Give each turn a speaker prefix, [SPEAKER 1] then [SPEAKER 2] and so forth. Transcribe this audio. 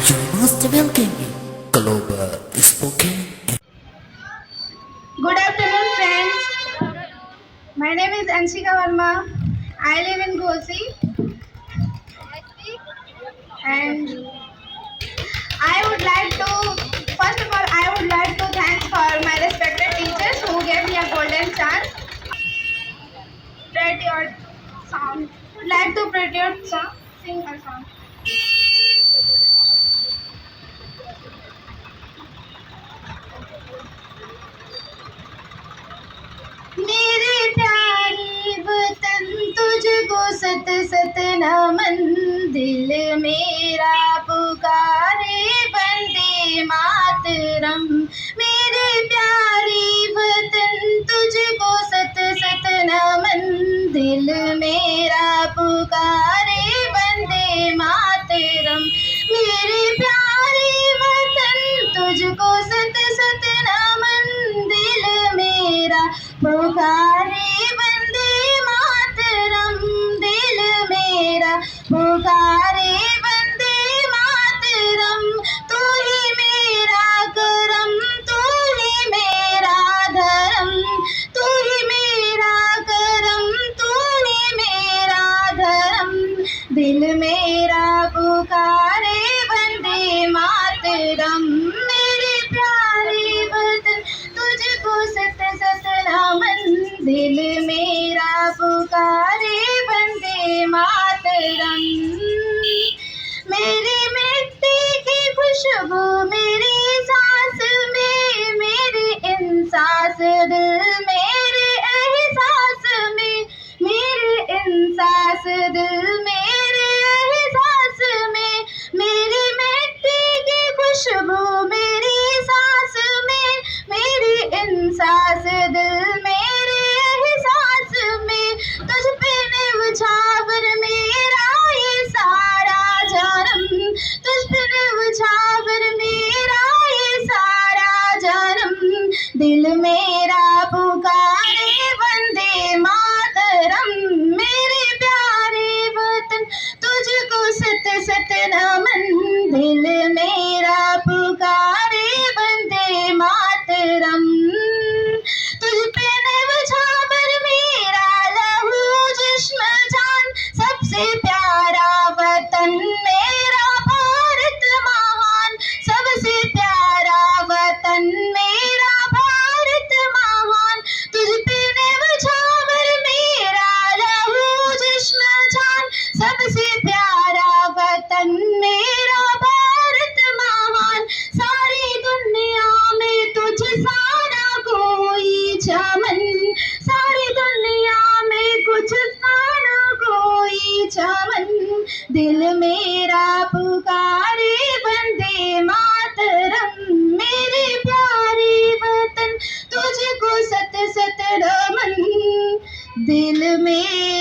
[SPEAKER 1] You must welcome me, Global Spoken.
[SPEAKER 2] Good afternoon, friends. My name is Anshika Verma. I live in Ghosi, and I would like to, first of all, I would like to thank for my respected teachers who gave me a golden chance. Spread your song. Would like to spread your song, sing a song. मेरे प्यारे वतन तुझको सत सत नमन दिल मेरा पुकारे वंदे मातरम मेरे प्यारे वतन तुझको सत सत नमन दिल मेरा पुकारे वंदे मातरम मेरे प्यारे वतन तुझको सत सत नमन दिल मेरा पुकारे वंदे मातरम दिल मेरा पुकारे वंदे मातरम तू ही मेरा करम तू ही मेरा धर्म तू ही मेरा करम तू ही मेरा धर्म दिल मेरा पुकारे वंदे मातरम मेरे प्यारे वतन तुझको सत सत नमन दिल मेरा पुकारे वंदे मातरम मेरी मिट्टी की खुशबू मेरी सांस में मेरी इंसास दिल मेरे एहसास में मेरे इंसास दिल मेरे एहसास में मेरी मिट्टी की खुशबू मेरी सांस में मेरी इंसास दिल मेरे एहसास में तुझ पे निछावर मेरा ये सारा जन्म तुझ पे निछावर मेरा ये सारा जन्म दिल मेरा पुकारे वंदे मातरम मेरे प्यारे वतन तुझको सत सत नमन दिल मेरा पुकारे वंदे मातरम तुझ पे निछावर मेरा लहू जिस्म जान सबसे प्यारा वतन मेरा भारत महान सबसे प्यारा वतन मेरा भारत महान तुझ पे निछावर मेरा लहू जिस्म जान सबसे प्यारा वतन मेरा भारत महान सारी दुनिया में तुझ सारा कोई चमन सारी दुनिया में कुछ सारा कोई चमन दिल मेरा पुकारे वंदे मातरम मेरे प्यारे वतन तुझको सत सत नमन दिल में